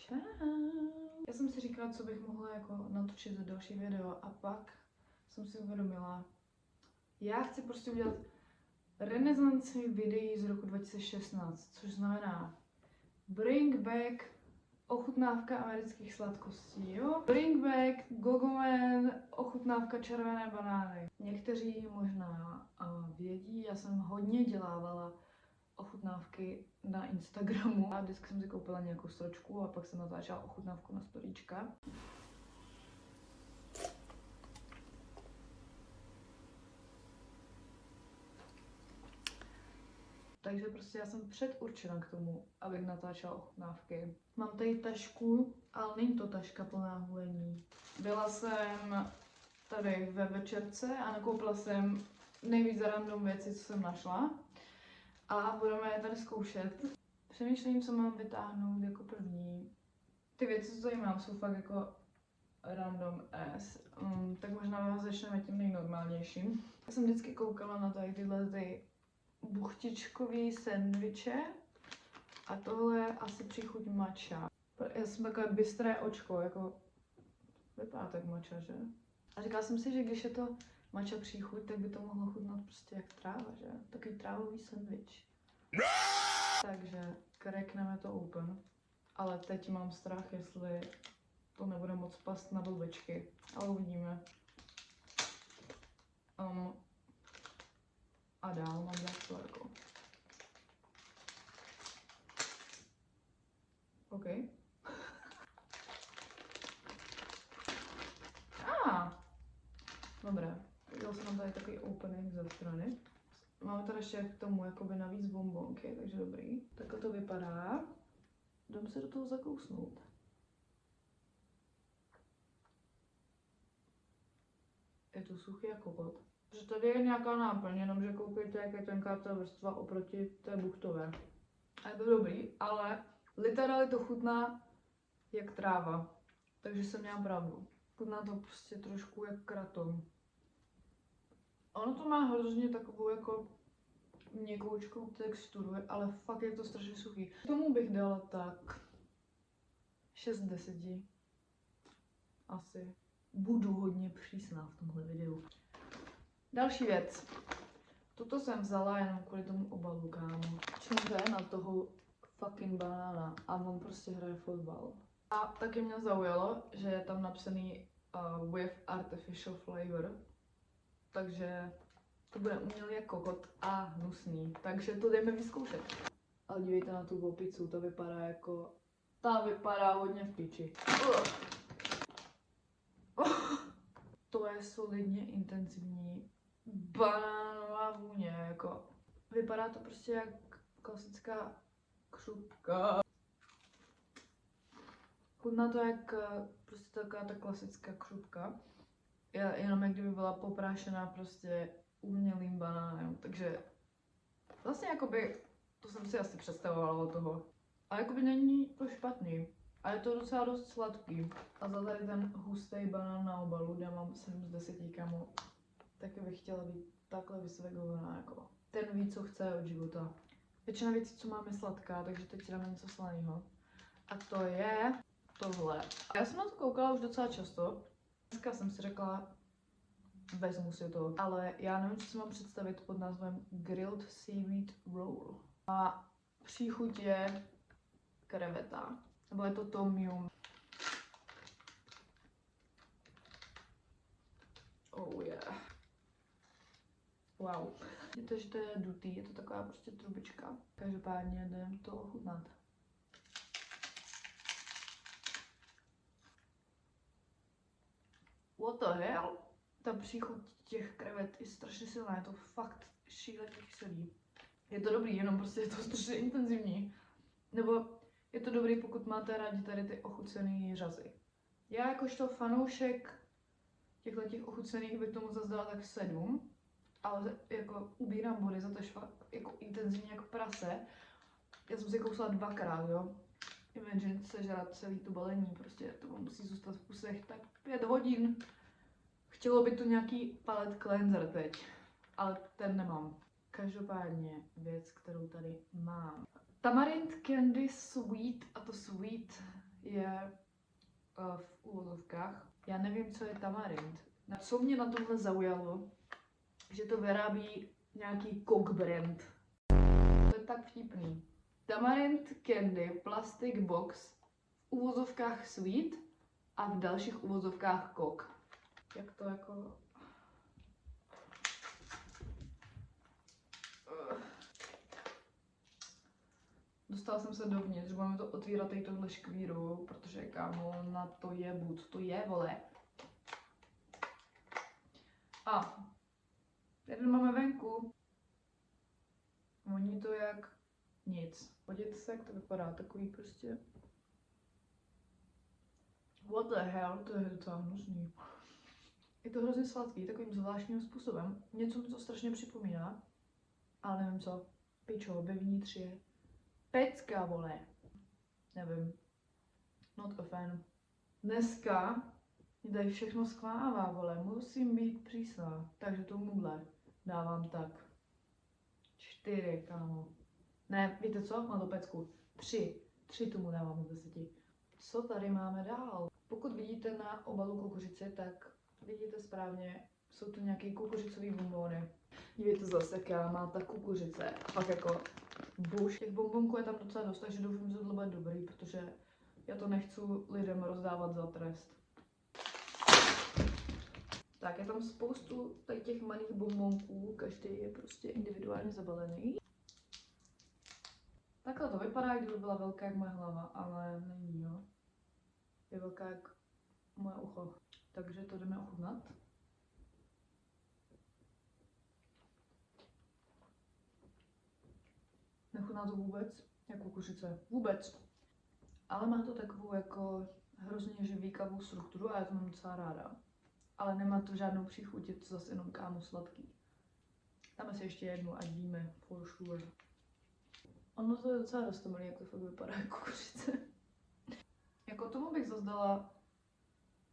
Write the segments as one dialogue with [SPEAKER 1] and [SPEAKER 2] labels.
[SPEAKER 1] Čau. Já jsem si říkala, co bych mohla jako natočit za další video a pak jsem si uvědomila, já chci prostě udělat renesanci videí z roku 2016, což znamená bring back ochutnávka amerických sladkostí, jo? Bring back Gogoman, ochutnávka červené banány. Někteří možná vědí, já jsem hodně dělávala ochutnávky na Instagramu a vždycky jsem si koupila nějakou stročku a pak jsem natáčela ochutnávku na storíčka. Takže prostě já jsem předurčena k tomu, abych natáčela ochutnávky. Mám tady tašku, ale není to taška plná hulení. Byla jsem tady ve večerce a nakoupila jsem nejvíc random věci, co jsem našla. A budeme je tady zkoušet. Přemýšlím, co mám vytáhnout jako první. Ty věci, co tady mám, jsou fakt jako random ass. Tak možná začneme tím nejnormálnějším. Já jsem vždycky koukala na tady tyhle buchtičkový sendviče a tohle je asi příchuť matcha. Já jsem takové bystré očko, jako vypadá tak matcha, že? A říkala jsem si, že když je to matcha příchuť, tak by to mohlo chutnat prostě jak tráva, že? Takový trávový sendvič. Takže krekneme to open. Ale teď mám strach, jestli to nebude moc past na blbečky. Ale uvidíme. A dál mám dát to jako. OK. Dobré. Udělal jsem tady takový opening ze strany. Máme tady ještě k tomu jakoby navíc bombonky, takže dobrý. Takhle to vypadá. Jdem se do toho zakousnout. Je to suchý jako kokot. Protože tady je nějaká náplň, jenomže koukejte, jak je tenká ta vrstva oproti té buchtové. A je to dobrý, ale literálně to chutná jak tráva. Takže jsem měla pravdu. Chutná to prostě trošku jak kratom. Ono to má hrozně takovou jako měkoučkou texturu, ale fakt je to strašně suchý. K tomu bych dala tak 6 z 10. Asi. Budu hodně přísná v tomhle videu. Další věc. Toto jsem vzala jenom kvůli tomu obalu, kámo. Čumře na toho fucking banána a on prostě hraje fotbal. A taky mě zaujalo, že je tam napsaný with artificial flavor. Takže to bude umělý jako kokot a hnusný. Takže to jdeme vyzkoušet. Ale dívejte na tu opicu, to vypadá jako... Ta vypadá hodně v piči. To je solidně intenzivní banánová vůně, jako... Vypadá to prostě jak klasická křupka. Chutná to jak prostě taková ta klasická křupka. Jenom jak kdyby byla poprášená prostě umělým banánem, takže vlastně jakoby, to jsem si asi představovala od toho. A jakoby není to špatný. A je to docela dost sladký. A za tady ten hustý banán na obalu, kde mám 7 z 10, kamo, taky bych chtěla být takhle vysvegovaná, jako. Ten ví, co chce od života. Většina věcí, co máme sladká, takže teď dáme něco slaného. A to je tohle. A já jsem na to koukala už docela často. Dneska jsem si řekla, vezmu si to, ale já nevím, co si mám představit pod názvem Grilled Seaweed Roll. A příchuť je kreveta, nebo je to tom yum. Oh yeah. Wow. Vidíte, že to je dutý, je to taková prostě trubička. Každopádně jdem to ochutnat. What the hell? Ta příchuť těch krevet je strašně silná, je to fakt šíleně kyselý. Je to dobrý, jenom prostě je to strašně intenzivní. Nebo je to dobrý, pokud máte rádi tady ty ochucený řazy. Já jakožto fanoušek těchto ochucených bych tomu zase dala tak 7, ale jako ubírám body za to, že fakt jako intenzivně jako prase. Já jsem si kousala 2krát, jo. Imagine sežrat celý to balení, prostě to musí zůstat v kusech tak 5 hodin. Chtělo by to nějaký palette cleanser teď, ale ten nemám. Každopádně věc, kterou tady mám. Tamarind Candy Sweet, a to sweet je v uvozovkách. Já nevím, co je tamarind. Co mě na tomhle zaujalo, že to vyrábí nějaký Coke brand. To je tak vtipný. Tamarind Candy Plastic Box, v uvozovkách Sweet a v dalších uvozovkách Coke. Jak to jako... Dostala jsem se dovnitř, budeme to otvírat i tohle škvíru, protože kámo, na to je buď, to je, vole. A jeden máme venku. Voní to jak nic. Podívejte se, jak to vypadá, takový prostě... What the hell, to je docela hnusný. Je to hrozně sladký, takovým zvláštním způsobem. Něco mi to strašně připomíná, ale nevím co. Pičo, vevnitř je pecka, vole. Nevím. Not a fan. Dneska mi tady všechno skládá, vole. Musím být přísná. Takže tomuhle dávám tak 4, kámo. Ne, víte co? Mám to pecku. 3. 3 tomu dávám z 10. Co tady máme dál? Pokud vidíte na obalu kukuřice, tak vidíte správně, jsou to nějaké kukuřicové bonbony. Dívejte zase, jaká má ta kukuřice. Fakt jako buš. Těch bonbonků je tam docela dost, takže doufám, že to bude dobrý, protože já to nechci lidem rozdávat za trest. Tak, je tam spoustu tady těch malých bonbonků, každý je prostě individuálně zabalený. Takhle to vypadá, kdyby byla velká jak moje hlava, ale není, jo. Je velká jak moje ucho. Takže to jdeme ochutnat. Nechutná to vůbec, jako kukuřice. Vůbec. Ale má to takovou jako hrozně živýkavou strukturu a já to mám docela ráda. Ale nemá to žádnou příchuť, je to zase jenom kámo sladký. Dáme si ještě jednu, ať víme, for sure. Ono to je docela roztomilý, jak to fakt vypadá jako kukuřice. Jako tomu bych zase dala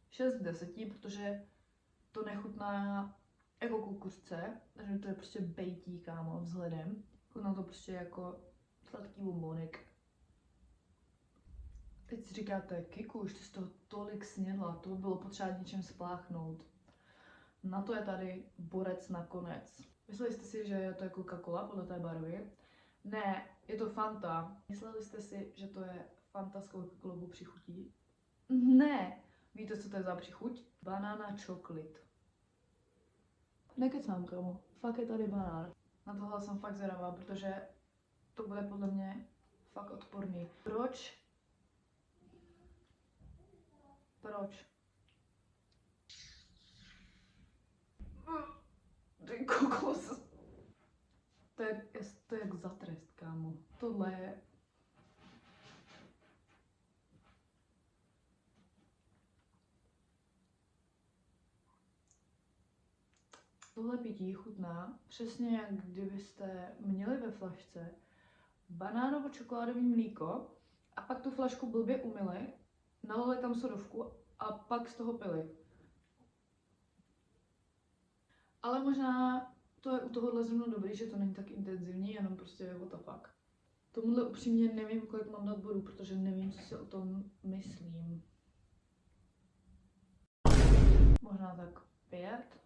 [SPEAKER 1] 6 z 10, protože to nechutná jako kukuřice, takže to je prostě bejtí, kámo, vzhledem. Chutná to prostě jako sladký bombonek. Teď si říkáte, Kiku, už ty jsi toho tolik snědla, to by bylo potřeba něčem spláchnout. Na to je tady borec nakonec. Mysleli jste si, že je to jako Coca-Cola podle té barvy? Ne, je to Fanta. Mysleli jste si, že to je Fanta s Coca-Colou přichutí? Ne. Víte, co to je za přichuť? Banana chocolate. Nekecám, kámo. Fakt je tady banán. Na tohle jsem fakt zvědavá, protože to bude podle mě fakt odporný. Proč? Proč? Ty kokos. To je jak za trest, kámo. Tohle je... Tohle pití chutná přesně jak kdybyste měli ve flašce banánovo-čokoládový mlíko a pak tu flašku blbě umyli, nalili tam sodovku a pak z toho pili. Ale možná to je u tohohle zrovna dobrý, že to není tak intenzivní, jenom prostě what the fuck. Tomuhle upřímně nevím, kolik mám dát bodů, protože nevím, co si o tom myslím. Možná tak 5.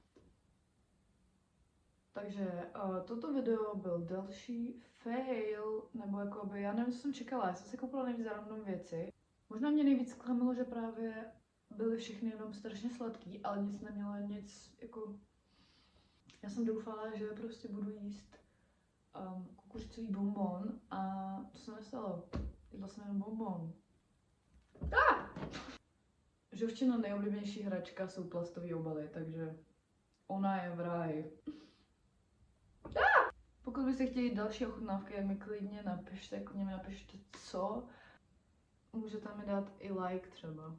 [SPEAKER 1] Takže toto video byl další fail, nebo jakoby, já nevím, co jsem čekala, já jsem si koupila nejvíc random věci. Možná mě nejvíc zklamalo, že právě byly všechny jenom strašně sladký, ale nic nemělo, nic jako... Já jsem doufala, že prostě budu jíst kukuřicový bonbon a to se nestalo. Jedla jsem jenom bonbon. Žovčina nejoblíbenější hračka jsou plastové obaly, takže ona je v ráji. Pokud byste chtěli další ochutnávky, jak mi klidně napište co. Můžete mi dát i like třeba.